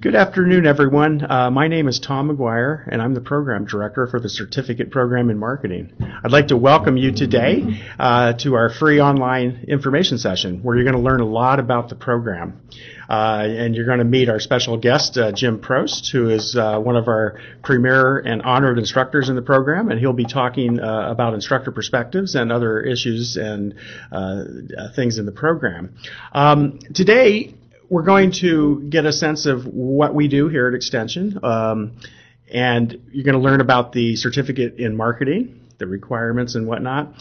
Good afternoon, everyone. My name is Tom McGuire, and I'm the Program Director for the Certificate Program in Marketing. I'd like to welcome you today to our free online information session, where you're going to learn a lot about the program. And you're going to meet our special guest, Jim Prost, who is one of our premier and honored instructors in the program, and he'll be talking about instructor perspectives and other issues and things in the program. Today, we're going to get a sense of what we do here at Extension, and you're going to learn about the certificate in marketing, the requirements and whatnot,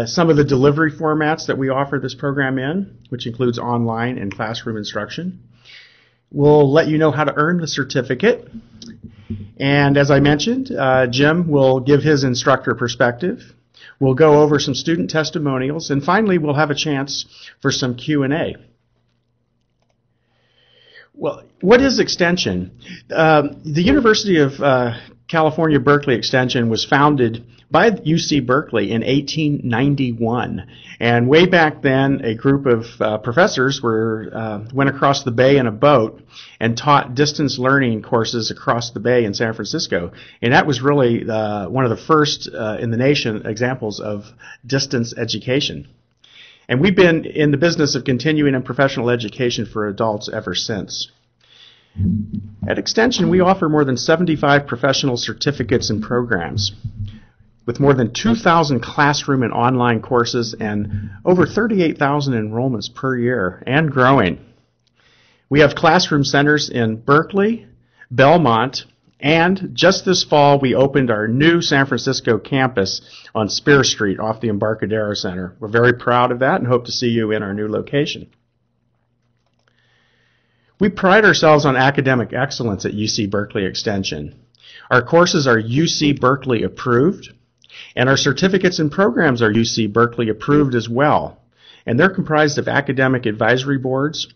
some of the delivery formats that we offer this program in, which includes online and classroom instruction. We'll let you know how to earn the certificate, and as I mentioned, Jim will give his instructor perspective. We'll go over some student testimonials, and finally we'll have a chance for some Q&A. Well, what is Extension? The University of California, Berkeley Extension was founded by UC Berkeley in 1891. And way back then, a group of professors went across the bay in a boat and taught distance learning courses across the bay in San Francisco. And that was really one of the first in the nation examples of distance education. And we've been in the business of continuing and professional education for adults ever since. At Extension, we offer more than 75 professional certificates and programs, with more than 2,000 classroom and online courses and over 38,000 enrollments per year, and growing. We have classroom centers in Berkeley, Belmont, and just this fall, we opened our new San Francisco campus on Spear Street off the Embarcadero Center. We're very proud of that and hope to see you in our new location. We pride ourselves on academic excellence at UC Berkeley Extension. Our courses are UC Berkeley approved, and our certificates and programs are UC Berkeley approved as well. And they're comprised of academic advisory boards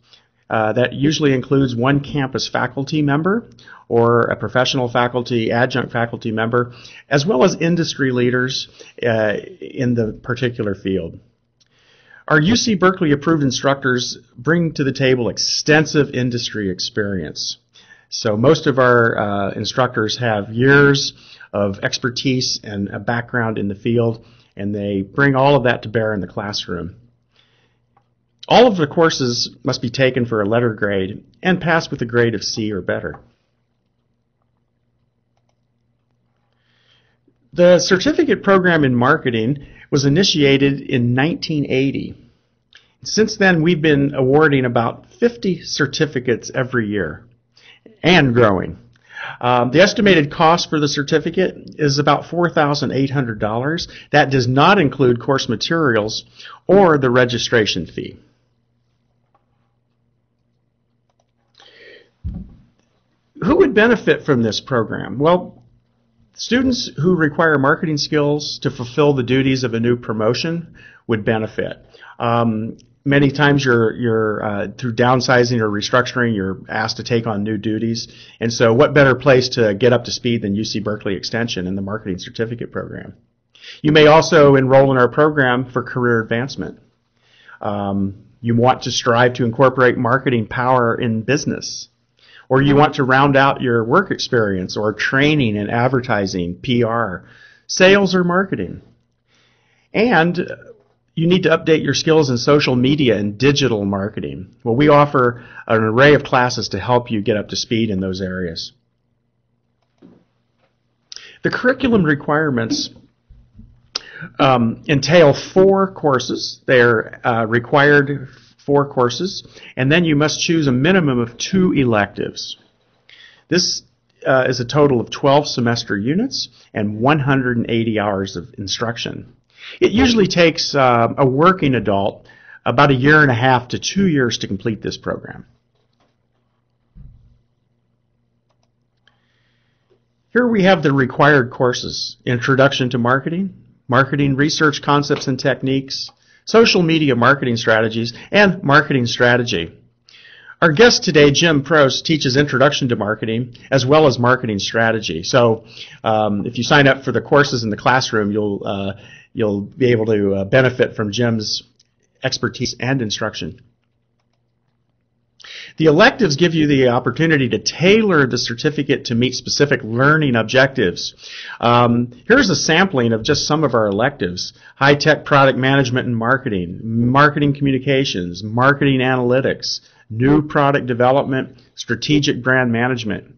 that usually includes one campus faculty member or a professional faculty, adjunct faculty member, as well as industry leaders in the particular field. Our UC Berkeley approved instructors bring to the table extensive industry experience. So most of our instructors have years of expertise and a background in the field, and they bring all of that to bear in the classroom. All of the courses must be taken for a letter grade and pass with a grade of C or better. The certificate program in marketing was initiated in 1980. Since then, we've been awarding about 50 certificates every year and growing. The estimated cost for the certificate is about $4,800. That does not include course materials or the registration fee. Who would benefit from this program? Well, students who require marketing skills to fulfill the duties of a new promotion would benefit. Many times you're through downsizing or restructuring, you're asked to take on new duties. And so what better place to get up to speed than UC Berkeley Extension and the Marketing Certificate Program? You may also enroll in our program for career advancement. You want to strive to incorporate marketing power in business. Or you want to round out your work experience or training in advertising, PR, sales, or marketing. And you need to update your skills in social media and digital marketing. Well, we offer an array of classes to help you get up to speed in those areas. The curriculum requirements entail 4 courses. They're required 4 courses, and then you must choose a minimum of 2 electives. This is a total of 12 semester units and 180 hours of instruction. It usually takes a working adult about 1.5 years to 2 years to complete this program. Here we have the required courses: Introduction to Marketing, Marketing Research Concepts and Techniques, Social Media Marketing Strategies, and Marketing Strategy. Our guest today, Jim Prost, teaches Introduction to Marketing as well as Marketing Strategy. So if you sign up for the courses in the classroom, you'll be able to benefit from Jim's expertise and instruction. The electives give you the opportunity to tailor the certificate to meet specific learning objectives. Here's a sampling of just some of our electives: high-tech product management and marketing, marketing communications, marketing analytics, new product development, strategic brand management.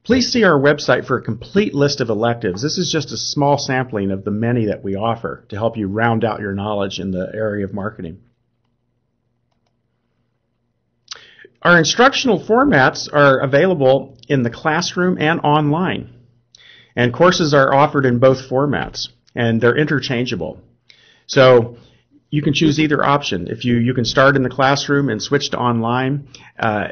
Please see our website for a complete list of electives. This is just a small sampling of the many that we offer to help you round out your knowledge in the area of marketing. Our instructional formats are available in the classroom and online. And courses are offered in both formats, and they're interchangeable. So you can choose either option. If you can start in the classroom and switch to online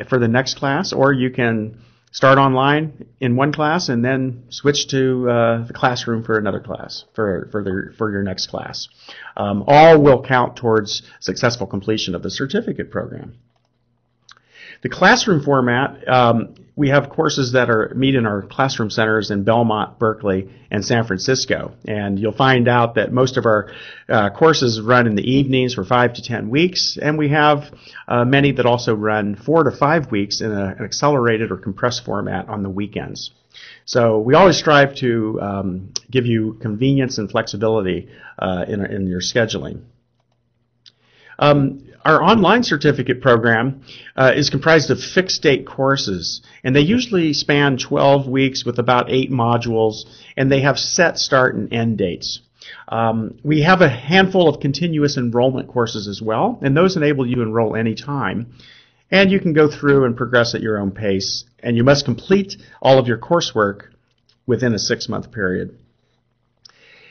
for the next class, or you can start online in one class and then switch to the classroom for another class, for your next class. All will count towards successful completion of the certificate program. The classroom format, we have courses that meet in our classroom centers in Belmont, Berkeley, and San Francisco. And you'll find out that most of our courses run in the evenings for 5 to 10 weeks, and we have many that also run 4 to 5 weeks in an accelerated or compressed format on the weekends. So we always strive to give you convenience and flexibility in your scheduling. Our online certificate program is comprised of fixed date courses, and they usually span 12 weeks with about 8 modules, and they have set start and end dates. We have a handful of continuous enrollment courses as well, and those enable you to enroll anytime. And you can go through and progress at your own pace, and you must complete all of your coursework within a 6-month period.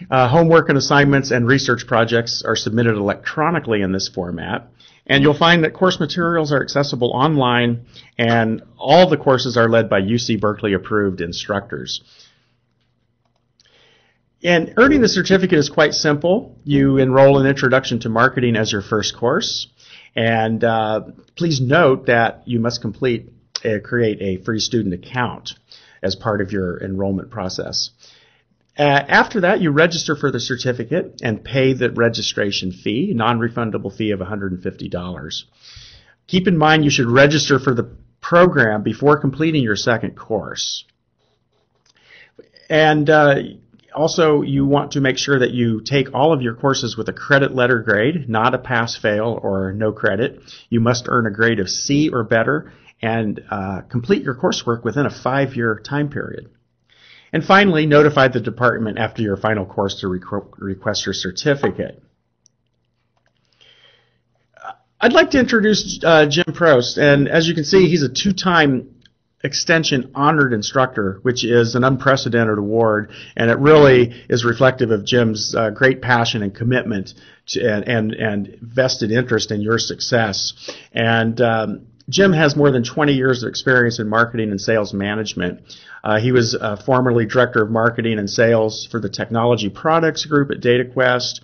Homework and assignments and research projects are submitted electronically in this format, and you'll find that course materials are accessible online, and all the courses are led by UC Berkeley approved instructors. And earning the certificate is quite simple. You enroll in Introduction to Marketing as your first course, and please note that you must create a free student account as part of your enrollment process. After that, you register for the certificate and pay the registration fee, non-refundable fee of $150. Keep in mind you should register for the program before completing your second course. And also, you want to make sure that you take all of your courses with a credit letter grade, not a pass-fail or no credit. You must earn a grade of C or better and complete your coursework within a 5-year time period. And finally, notify the department after your final course to request your certificate. I'd like to introduce Jim Prost, and as you can see, he's a 2-time Extension Honored Instructor, which is an unprecedented award, and it really is reflective of Jim's great passion and commitment to, and vested interest in your success. And Jim has more than 20 years of experience in marketing and sales management. He was formerly Director of Marketing and Sales for the Technology Products Group at DataQuest,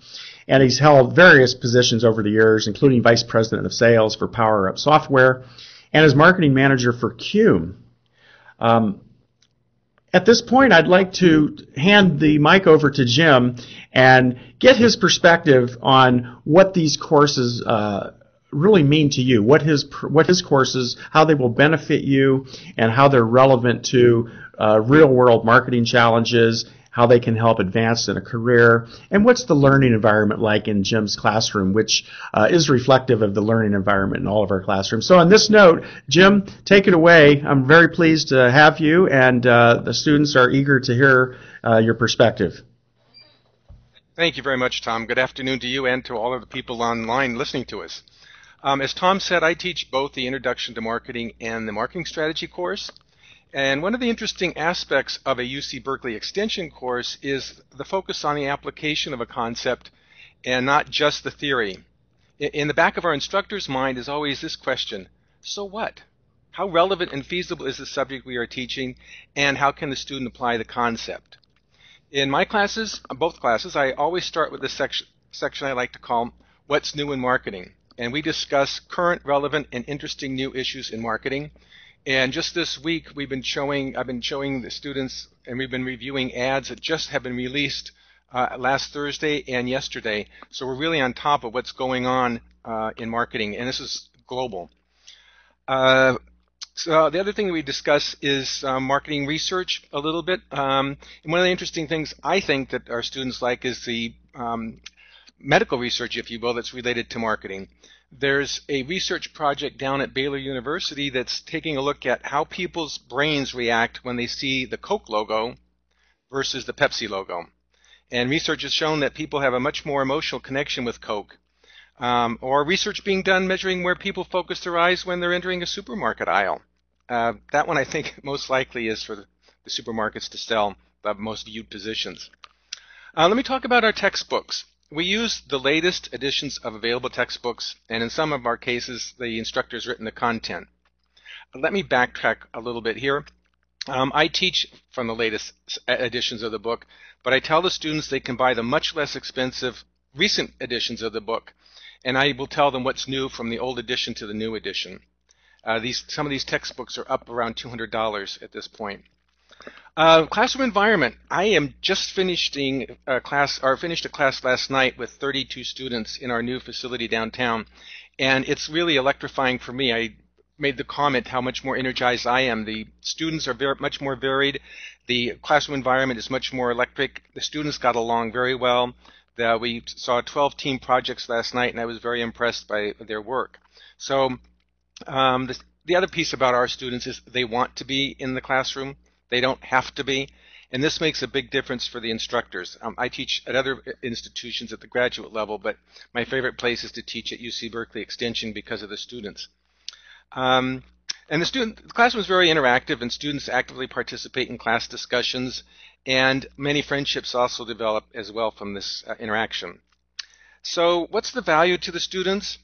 and he's held various positions over the years, including Vice President of Sales for PowerUp Software and as Marketing Manager for Cume. At this point, I'd like to hand the mic over to Jim and get his perspective on what these courses really mean to you, what his courses, how they will benefit you, and how they're relevant to real-world marketing challenges, how they can help advance in a career, and what's the learning environment like in Jim's classroom, which is reflective of the learning environment in all of our classrooms. So on this note, Jim, take it away. I'm very pleased to have you, and the students are eager to hear your perspective. Thank you very much, Tom. Good afternoon to you and to all of the people online listening to us. As Tom said, I teach both the Introduction to Marketing and the Marketing Strategy course. And one of the interesting aspects of a UC Berkeley Extension course is the focus on the application of a concept and not just the theory. In the back of our instructor's mind is always this question: so what? How relevant and feasible is the subject we are teaching, and how can the student apply the concept? In my classes, both classes, I always start with this section I like to call What's New in Marketing. And we discuss current, relevant, and interesting new issues in marketing. And just this week, I've been showing the students, and we've been reviewing ads that just have been released last Thursday and yesterday. So we're really on top of what's going on in marketing, and this is global. Uh, so the other thing we discuss is marketing research a little bit. And one of the interesting things I think that our students like is the medical research, if you will, that's related to marketing. There's a research project down at Baylor University that's taking a look at how people's brains react when they see the Coke logo versus the Pepsi logo. And research has shown that people have a much more emotional connection with Coke. Or research being done measuring where people focus their eyes when they're entering a supermarket aisle. That one I think most likely is for the supermarkets to sell the most viewed positions. Let me talk about our textbooks. We use the latest editions of available textbooks, and in some of our cases, the instructor's written the content. Let me backtrack a little bit here. I teach from the latest editions of the book, but I tell the students they can buy the much less expensive recent editions of the book, and I will tell them what's new from the old edition to the new edition. Some of these textbooks are up around $200 at this point. Classroom environment. I am just finishing finished a class last night with 32 students in our new facility downtown, and it's really electrifying for me. I made the comment how much more energized I am. The students are much more varied. The classroom environment is much more electric. The students got along very well. We saw 12 team projects last night, and I was very impressed by their work. So the other piece about our students is they want to be in the classroom. They don't have to be, and this makes a big difference for the instructors. I teach at other institutions at the graduate level, but my favorite place is to teach at UC Berkeley Extension because of the students. And the classroom is very interactive, and students actively participate in class discussions, and many friendships also develop as well from this interaction. So what's the value to the students?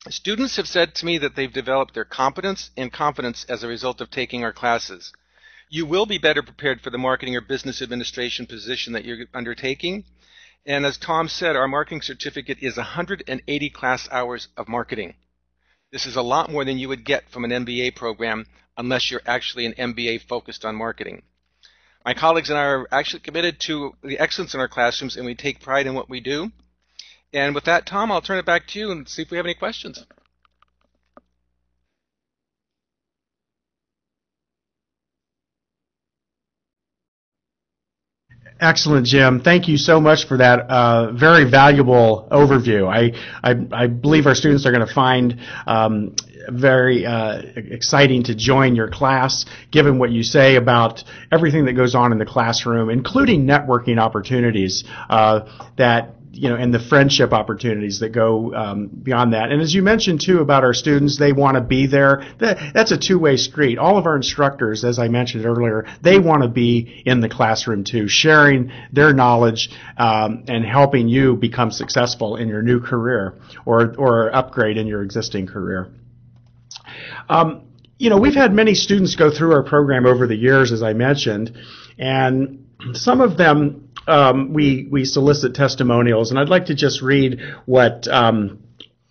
Students have said to me that they've developed their competence and confidence as a result of taking our classes. You will be better prepared for the marketing or business administration position that you're undertaking. And as Tom said, our marketing certificate is 180 class hours of marketing. This is a lot more than you would get from an MBA program unless you're actually an MBA focused on marketing. My colleagues and I are actually committed to the excellence in our classrooms, and we take pride in what we do. And with that, Tom, I'll turn it back to you and see if we have any questions. Excellent, Jim. Thank you so much for that very valuable overview. I believe our students are going to find very exciting to join your class, given what you say about everything that goes on in the classroom, including networking opportunities and the friendship opportunities that go beyond that. And as you mentioned, too, about our students, they want to be there. That's a two-way street. All of our instructors, as I mentioned earlier, they want to be in the classroom, too, sharing their knowledge and helping you become successful in your new career or upgrade in your existing career. We've had many students go through our program over the years, as I mentioned, and some of them we solicit testimonials, and I'd like to just read what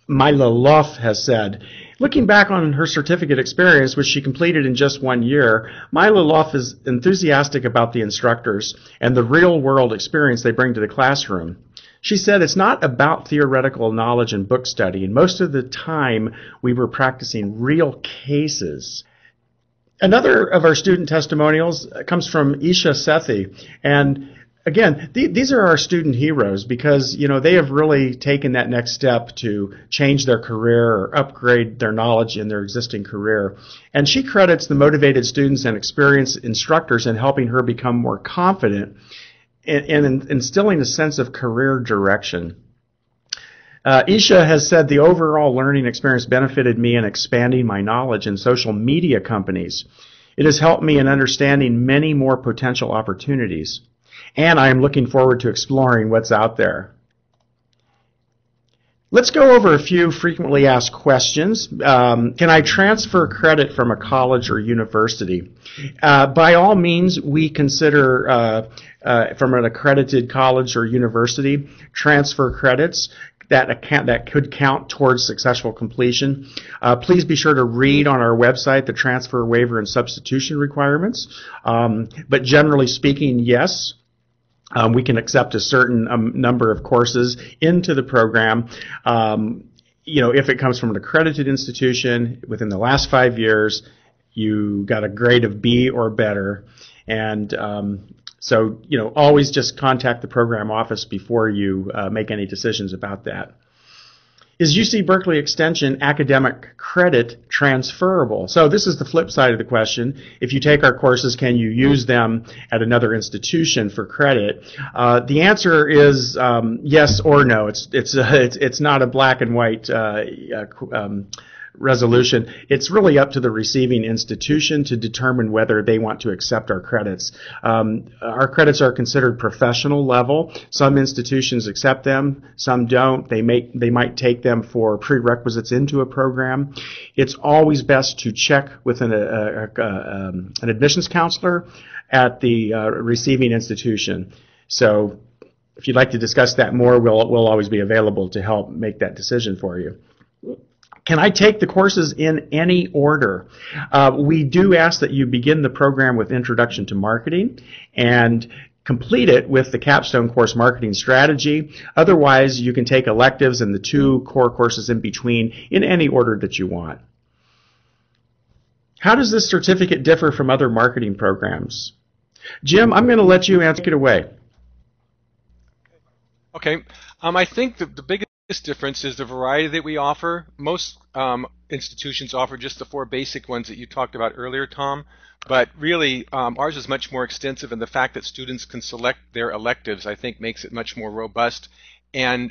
Myla Luff has said. Looking back on her certificate experience, which she completed in just 1 year, Myla Luff is enthusiastic about the instructors and the real-world experience they bring to the classroom. She said, it's not about theoretical knowledge and book study, and most of the time we were practicing real cases. Another of our student testimonials comes from Isha Sethi, and again, these are our student heroes because, they have really taken that next step to change their career or upgrade their knowledge in their existing career. And she credits the motivated students and experienced instructors in helping her become more confident and instilling a sense of career direction. Isha has said the overall learning experience benefited me in expanding my knowledge in social media companies. It has helped me in understanding many more potential opportunities. And I am looking forward to exploring what's out there. Let's go over a few frequently asked questions. Can I transfer credit from a college or university? By all means, we consider from an accredited college or university transfer credits that could count towards successful completion. Please be sure to read on our website the transfer, waiver, and substitution requirements. But generally speaking, yes. We can accept a certain number of courses into the program. if it comes from an accredited institution within the last 5 years, you got a grade of B or better. And so, always just contact the program office before you make any decisions about that. Is UC Berkeley Extension academic credit transferable? So this is the flip side of the question. If you take our courses, can you use them at another institution for credit? The answer is yes or no. It's not a black and white resolution. It's really up to the receiving institution to determine whether they want to accept our credits. Our credits are considered professional level. Some institutions accept them, some don't. They might take them for prerequisites into a program. It's always best to check with an admissions counselor at the receiving institution. So if you'd like to discuss that more, we'll always be available to help make that decision for you. Can I take the courses in any order? We do ask that you begin the program with Introduction to Marketing and complete it with the capstone course, Marketing Strategy. Otherwise, you can take electives and the 2 core courses in between in any order that you want. How does this certificate differ from other marketing programs? Jim, I'm going to let you take it away. Okay. I think the biggest difference is the variety that we offer. Most institutions offer just the 4 basic ones that you talked about earlier, Tom, but really ours is much more extensive, and the fact that students can select their electives, I think, makes it much more robust and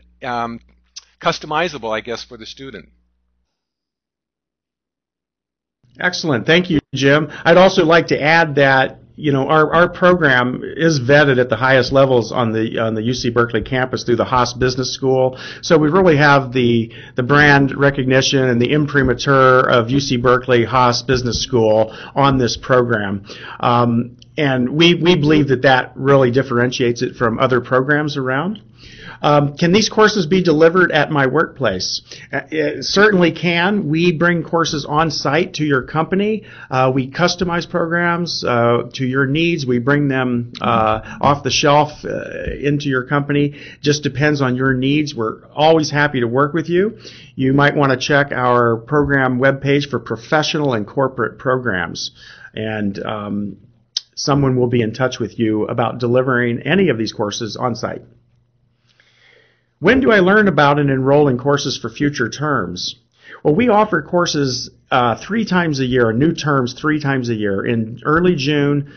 customizable, I guess, for the student. Excellent. Thank you, Jim. I'd also like to add that our program is vetted at the highest levels on the UC Berkeley campus through the Haas Business School. So we really have the brand recognition and the imprimatur of UC Berkeley Haas Business School on this program. And we believe that really differentiates it from other programs around. Can these courses be delivered at my workplace? It certainly can. We bring courses on site to your company. We customize programs to your needs. We bring them off the shelf into your company. Just depends on your needs. We're always happy to work with you. You might want to check our program webpage for professional and corporate programs. And someone will be in touch with you about delivering any of these courses on site. When do I learn about and enroll in courses for future terms? Well, we offer courses 3 times a year, new terms 3 times a year, in early June,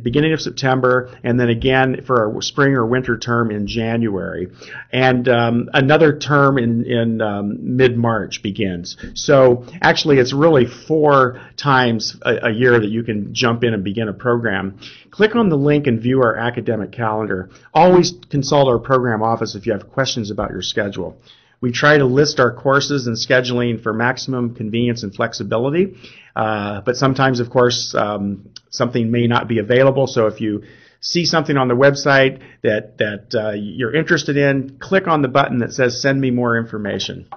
beginning of September, and then again for our spring or winter term in January. And another term in mid-March begins. So actually it's really 4 times a year that you can jump in and begin a program. Click on the link and view our academic calendar. Always consult our program office if you have questions about your schedule. We try to list our courses and scheduling for maximum convenience and flexibility, but sometimes, of course, something may not be available. So if you see something on the website that you're interested in, click on the button that says "Send me more information."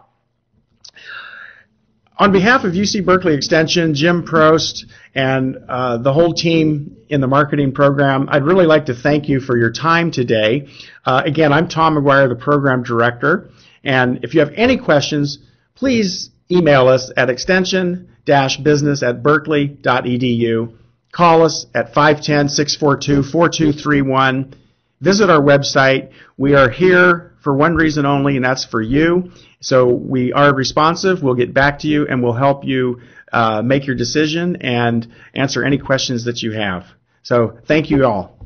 On behalf of UC Berkeley Extension, Jim Prost, and the whole team in the marketing program, I'd really like to thank you for your time today. Again, I'm Tom McGuire, the program director. And if you have any questions, please email us at extension-business@berkeley.edu. Call us at 510-642-4231. Visit our website. We are here for one reason only, and that's for you. So we are responsive. We'll get back to you, and we'll help you make your decision and answer any questions that you have. So thank you all.